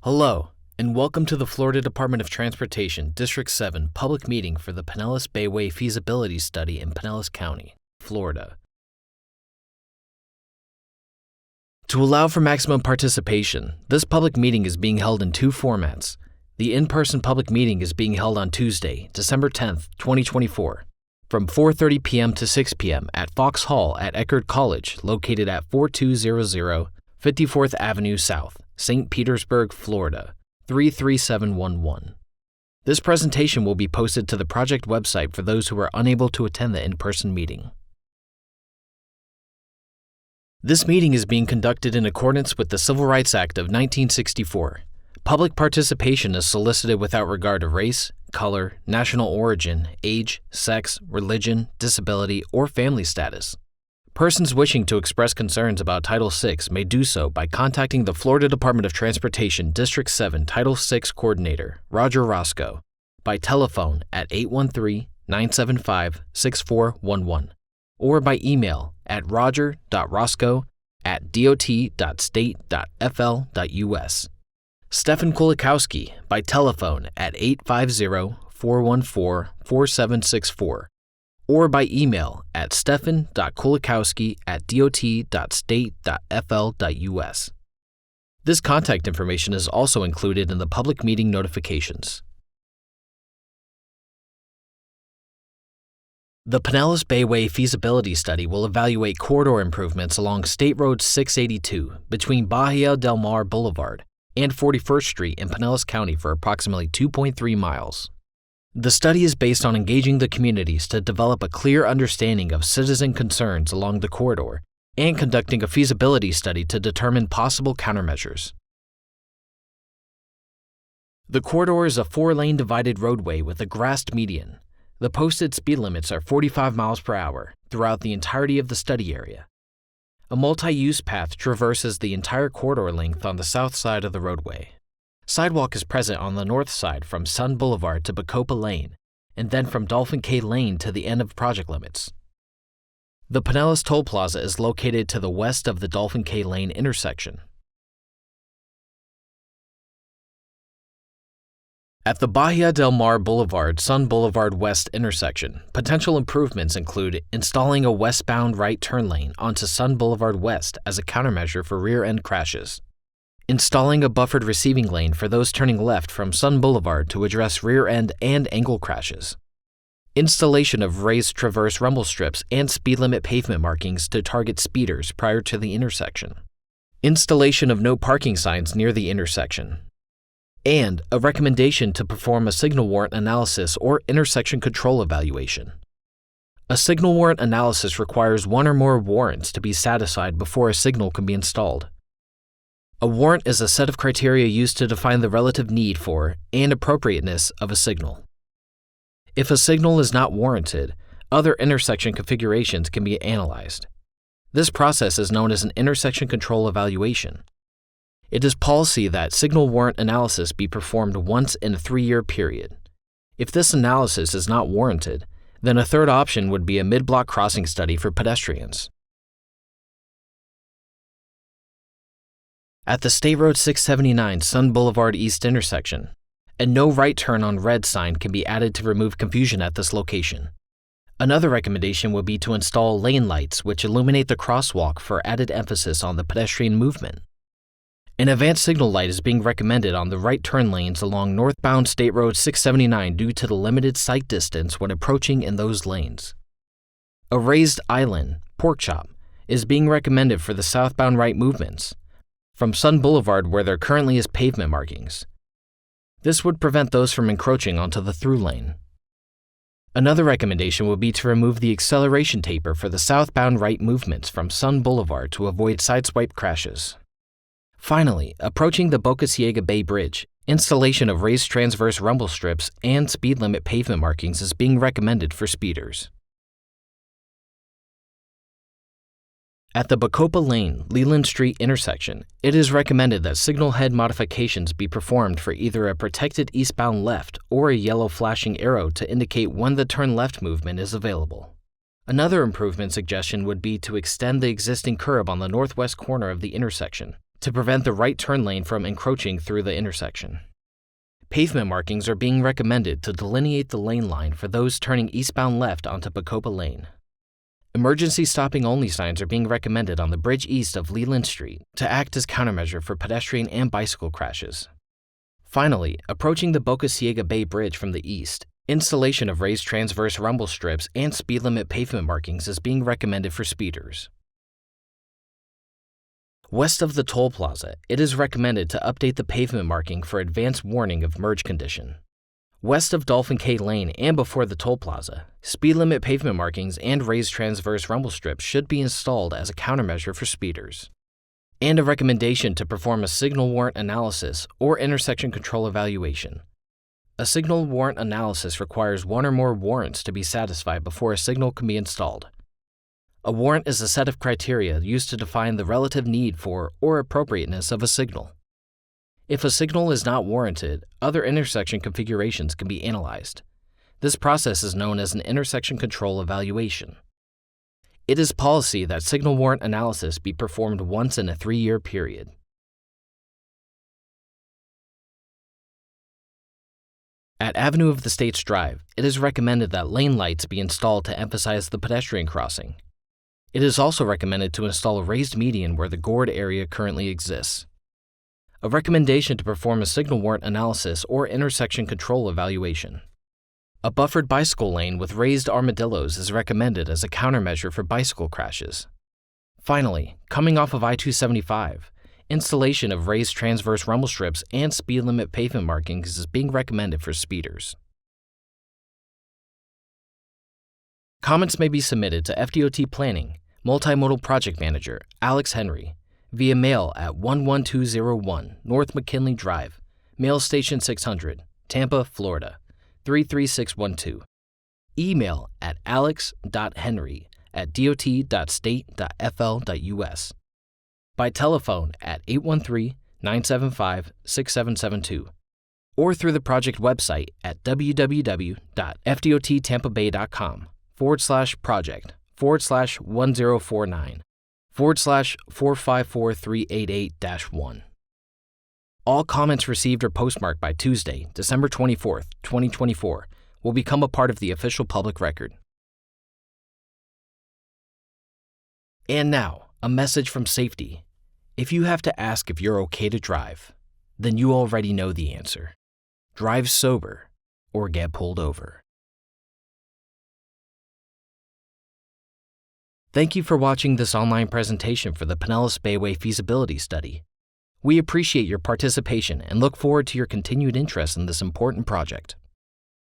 Hello, and welcome to the Florida Department of Transportation District 7 public meeting for the Pinellas Bayway Feasibility Study in Pinellas County, Florida. To allow for maximum participation, this public meeting is being held in two formats. The in-person public meeting is being held on Tuesday, December 10th, 2024, from 4:30 p.m. to 6 p.m. at Fox Hall at Eckerd College, located at 4200 54th Avenue South, St. Petersburg, Florida, 33711. This presentation will be posted to the project website for those who are unable to attend the in-person meeting. This meeting is being conducted in accordance with the Civil Rights Act of 1964. Public participation is solicited without regard to race, color, national origin, age, sex, religion, disability, or family status. Persons wishing to express concerns about Title VI may do so by contacting the Florida Department of Transportation District 7 Title VI Coordinator, Roger Roscoe, by telephone at 813-975-6411 or by email at roger.roscoe@dot.state.fl.us. Stefan Kulikowski by telephone at 850-414-4764 or by email at stefan.kulikowski@dot.state.fl.us. This contact information is also included in the public meeting notifications. The Pinellas Bayway Feasibility Study will evaluate corridor improvements along State Road 682 between Bahia del Mar Boulevard and 41st Street in Pinellas County for approximately 2.3 miles. The study is based on engaging the communities to develop a clear understanding of citizen concerns along the corridor and conducting a feasibility study to determine possible countermeasures. The corridor is a 4-lane divided roadway with a grassed median. The posted speed limits are 45 miles per hour throughout the entirety of the study area. A multi-use path traverses the entire corridor length on the south side of the roadway. Sidewalk is present on the north side from Sun Boulevard to Bacopa Lane, and then from Dolphin Cay Lane to the end of project limits. The Pinellas Toll Plaza is located to the west of the Dolphin Cay Lane intersection. At the Bahia del Mar Boulevard Sun Boulevard West intersection, potential improvements include installing a westbound right turn lane onto Sun Boulevard West as a countermeasure for rear-end crashes, installing a buffered receiving lane for those turning left from Sun Boulevard to address rear-end and angle crashes, installation of raised traverse rumble strips and speed limit pavement markings to target speeders prior to the intersection, installation of no parking signs near the intersection, and a recommendation to perform a signal warrant analysis or intersection control evaluation. A signal warrant analysis requires one or more warrants to be satisfied before a signal can be installed. A warrant is a set of criteria used to define the relative need for and appropriateness of a signal. If a signal is not warranted, other intersection configurations can be analyzed. This process is known as an intersection control evaluation. It is policy that signal warrant analysis be performed once in a 3-year period. If this analysis is not warranted, then a third option would be a mid-block crossing study for pedestrians. At the State Road 679 Sun Boulevard East intersection, a no right turn on red sign can be added to remove confusion at this location. Another recommendation would be to install lane lights which illuminate the crosswalk for added emphasis on the pedestrian movement. An advanced signal light is being recommended on the right turn lanes along northbound State Road 679 due to the limited sight distance when approaching in those lanes. A raised island, pork chop, is being recommended for the southbound right movements from Sun Boulevard where there currently is pavement markings. This would prevent those from encroaching onto the through lane. Another recommendation would be to remove the acceleration taper for the southbound right movements from Sun Boulevard to avoid sideswipe crashes. Finally, approaching the Boca Ciega Bay Bridge, installation of raised transverse rumble strips and speed limit pavement markings is being recommended for speeders. At the Bacopa Lane, Leland Street intersection, it is recommended that signal head modifications be performed for either a protected eastbound left or a yellow flashing arrow to indicate when the turn left movement is available. Another improvement suggestion would be to extend the existing curb on the northwest corner of the intersection to prevent the right turn lane from encroaching through the intersection. Pavement markings are being recommended to delineate the lane line for those turning eastbound left onto Bacopa Lane. Emergency stopping only signs are being recommended on the bridge east of Leland Street to act as countermeasure for pedestrian and bicycle crashes. Finally, approaching the Boca Ciega Bay Bridge from the east, installation of raised transverse rumble strips and speed limit pavement markings is being recommended for speeders. West of the toll plaza, it is recommended to update the pavement marking for advance warning of merge condition. West of Dolphin Cay Lane and before the toll plaza, speed limit pavement markings and raised transverse rumble strips should be installed as a countermeasure for speeders. And a recommendation to perform a signal warrant analysis or intersection control evaluation. A signal warrant analysis requires one or more warrants to be satisfied before a signal can be installed. A warrant is a set of criteria used to define the relative need for or appropriateness of a signal. If a signal is not warranted, other intersection configurations can be analyzed. This process is known as an intersection control evaluation. It is policy that signal warrant analysis be performed once in a 3-year period. At Avenue of the States Drive, it is recommended that lane lights be installed to emphasize the pedestrian crossing. It is also recommended to install a raised median where the gored area currently exists. A recommendation to perform a signal warrant analysis or intersection control evaluation. A buffered bicycle lane with raised armadillos is recommended as a countermeasure for bicycle crashes. Finally, coming off of I-275, installation of raised transverse rumble strips and speed limit pavement markings is being recommended for speeders. Comments may be submitted to FDOT Planning, Multimodal Project Manager, Alex Henry, via mail at 11201 North McKinley Drive, Mail Station 600, Tampa, Florida, 33612. Email at alex.henry@dot.state.fl.us. By telephone at 813-975-6772. Or through the project website at www.fdottampa.com/project/1049/454-388-1. All comments received or postmarked by Tuesday, December 24th, 2024, will become a part of the official public record. And now, a message from safety. If you have to ask if you're okay to drive, then you already know the answer. Drive sober or get pulled over. Thank you for watching this online presentation for the Pinellas Bayway Feasibility Study. We appreciate your participation and look forward to your continued interest in this important project.